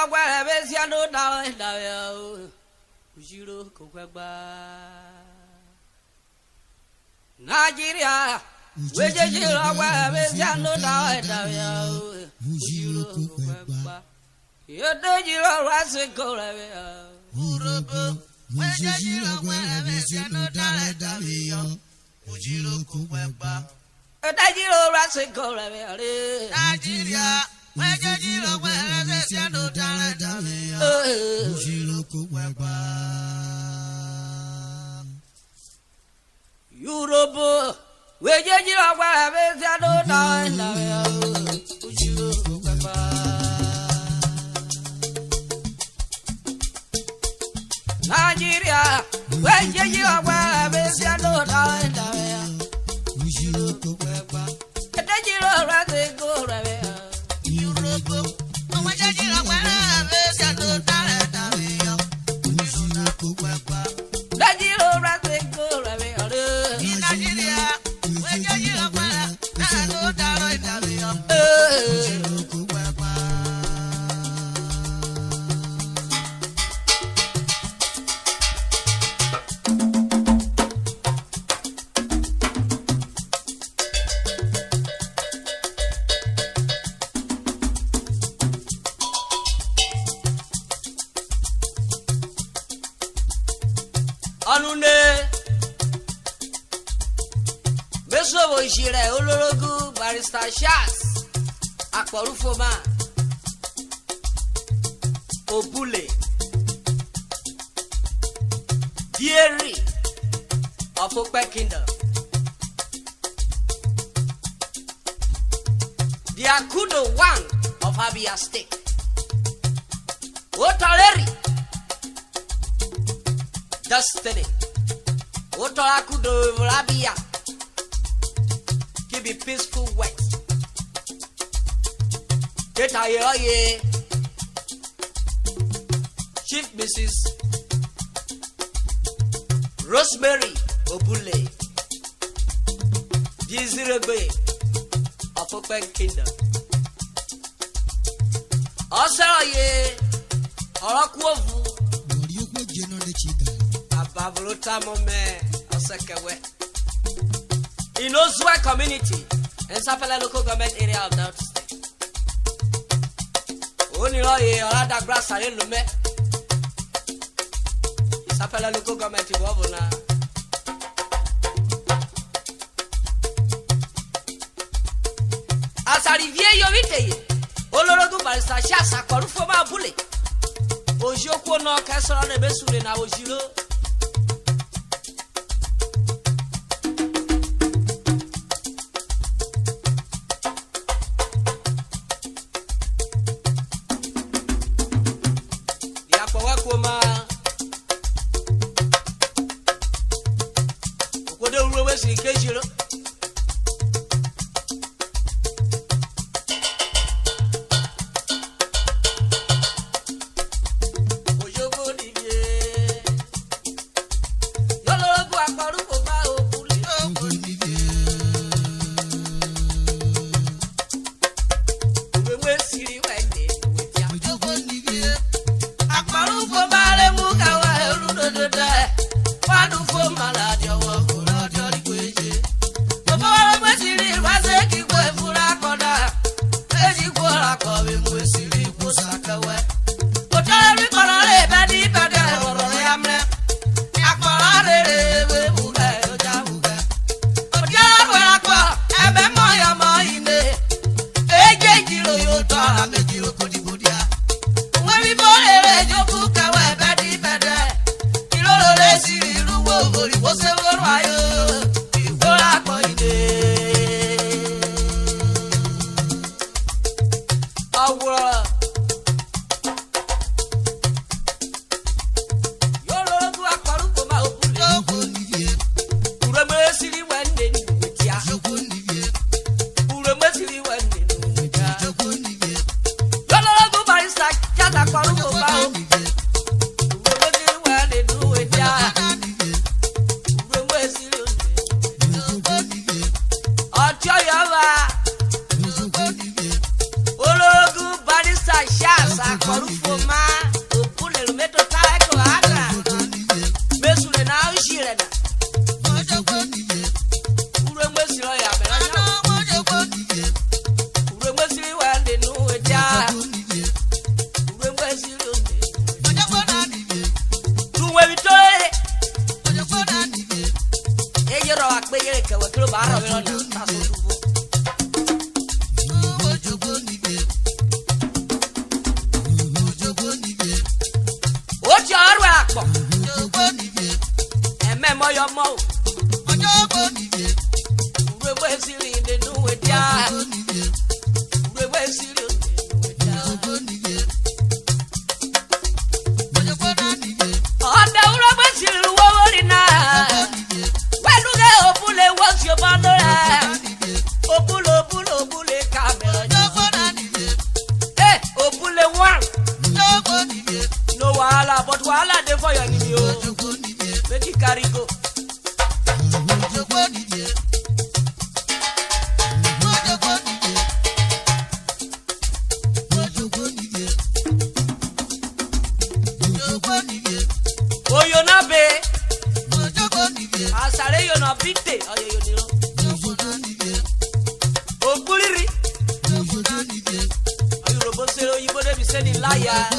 where is ya no down Ujiro Kokaba Nigeria, where you are where is ya no down Ujiro Kokaba. You don't you always go Urhobo, where you are where is ya no down Ujiro Kokaba. A Nigerian Rasa go Nigeria. Urhobo, where you are, where is your no down? Nigeria, where you are, where is your no down? A Nigerian Rasa go Urhobo, where you are, where is your no down? Nigerian Rasa go Nigeria, where you are, where is no down? Anune Mesobo Ishire Olorogu Barrister Shas Akporufoma Obule Dieri of Okpe Kingdom The Akudo One of Abia State Otaleri Destiny Otorakudo Rabia Give it peaceful wet Get a Chief Mrs. Rosemary Obule Dizirebe of Okpe Kingdom Also ye Orakuovu Babrota Mome Osekewe in Ozwa community and Sapele local government area of that state. Only Orada Grass are Lume Sapele local government in Wavona. As a review Yovite, Olorogu Barrister Shas Akporufoma Obule Ojoko no Castle on the Besule na Ojiro. Olorogu Barrister Oruma, Obule, Meto Taiko, Adra, Mesule now, Shirena. Urumasiloya, Urumasi, well, they know it. Urumasilu, to where we told it. You're a big club. What's your rock? And memory your mouth. We're silly, they know it. We're silly. On the Urhobo, Obule, what's your bundle? Obule, camera. Hey, Obule one. No, wala, but wala, they for your new. Betty Carico. Oh, you're not bad. Asare yo na bite ayo yo dilo Obuliri Urhobo sero yibo de bi se ni liar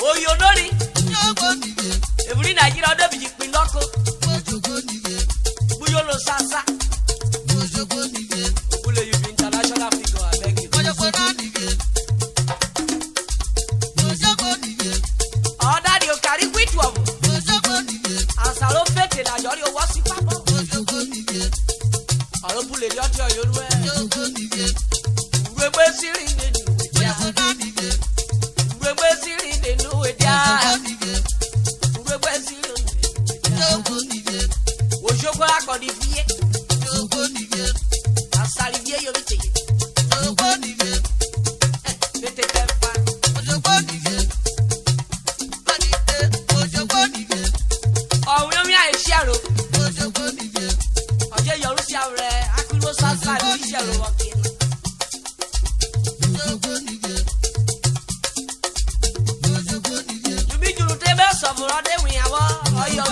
Oh yo nori Every Nigeria de bi pin loko Bu yo lo sasa Obule you be international figure I beg you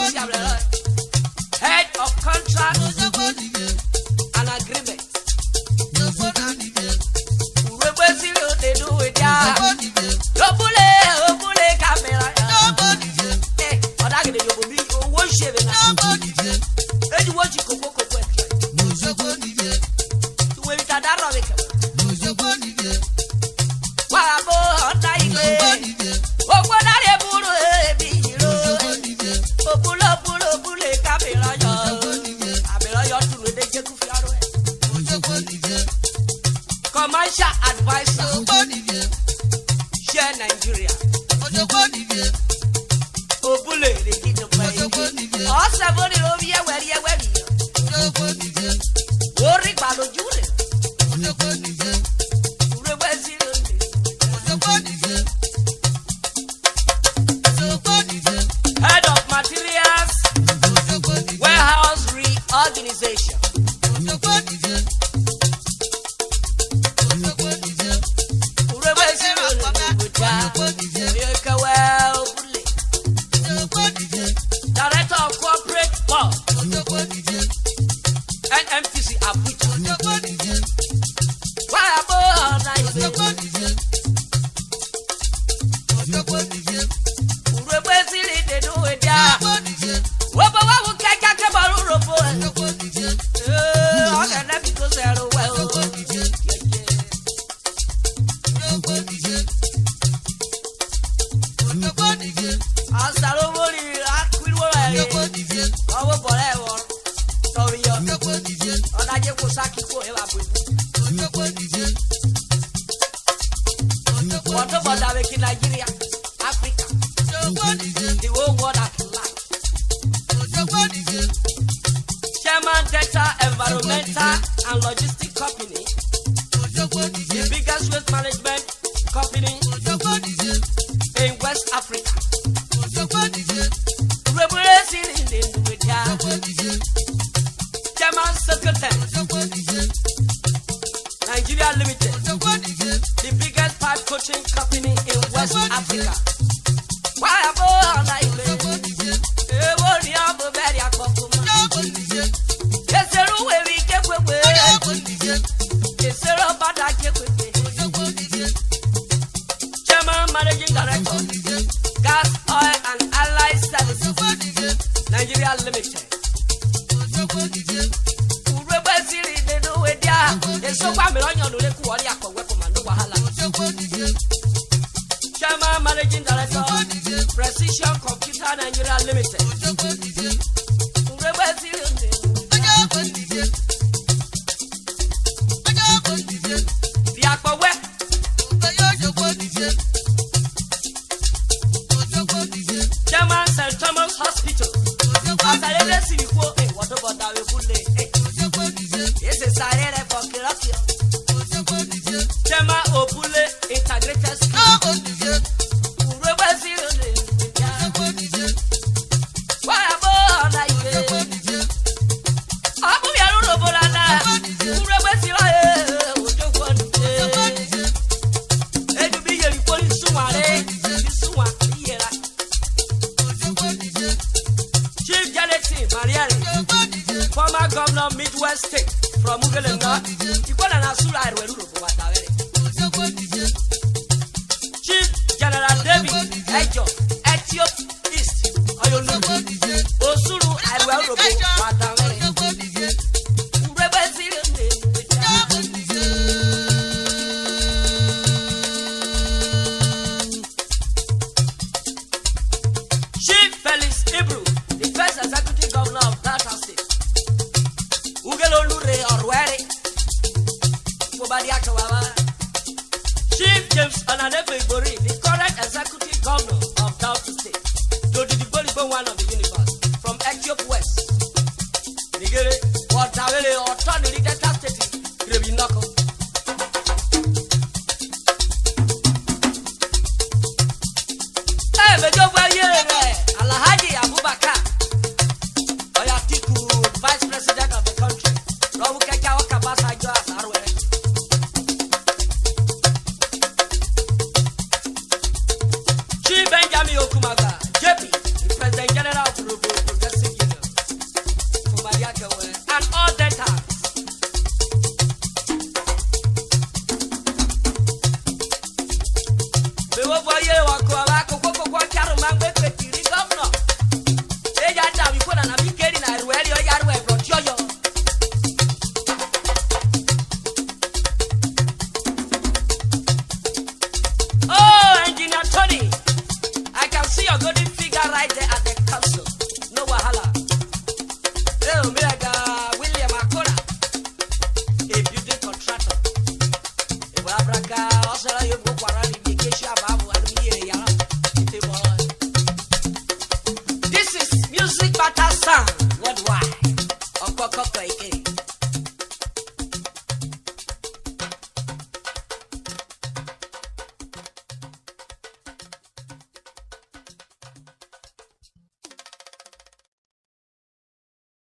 Oruma, head of contract and agreement. They do it, yeah. Obule, camera. Hey, or that you will be worshiping. And you watch it go. To wait at that rock. Commercial advisor, share Nigeria. Obule, they did the play. All 7 over here, where you worry about the jury. Head of materials, warehouse reorganization. Director of corporate law and MTC Abuja. Why about they do it, yeah. What will catch about Urhobo? Because they're well. What about Nigeria, Africa, the whole world at large? Chairman Delta Environmental and Logistic Company, the biggest waste management company in West Africa. Chairman Secretary, Chairman Managing Director, Precision Computer Nigeria Limited. The Aquawe. Chairman St. Thomas Hospital. As I didn't see before, what about that? It's a silent for Kilakio. Chairman Obule Integrated School. Why about that? I'm Chief Janet former governor Midwest State from Urhobo. Chief General David Ejo Etiop East Osuru Urhobo. The first executive governor of Delta State. Chief James Ananefe Ibori, the current executive governor of Delta State. One of the universe from Etiop West. Nigere, what Tawele or Tony Delta State, Rebinoko. Hey, the job where you're Alhaji Abubakar. Vice President of the country, Chief Benjamin Okumaga, JP, the President General of Urhobo Progressive Union, and all data. The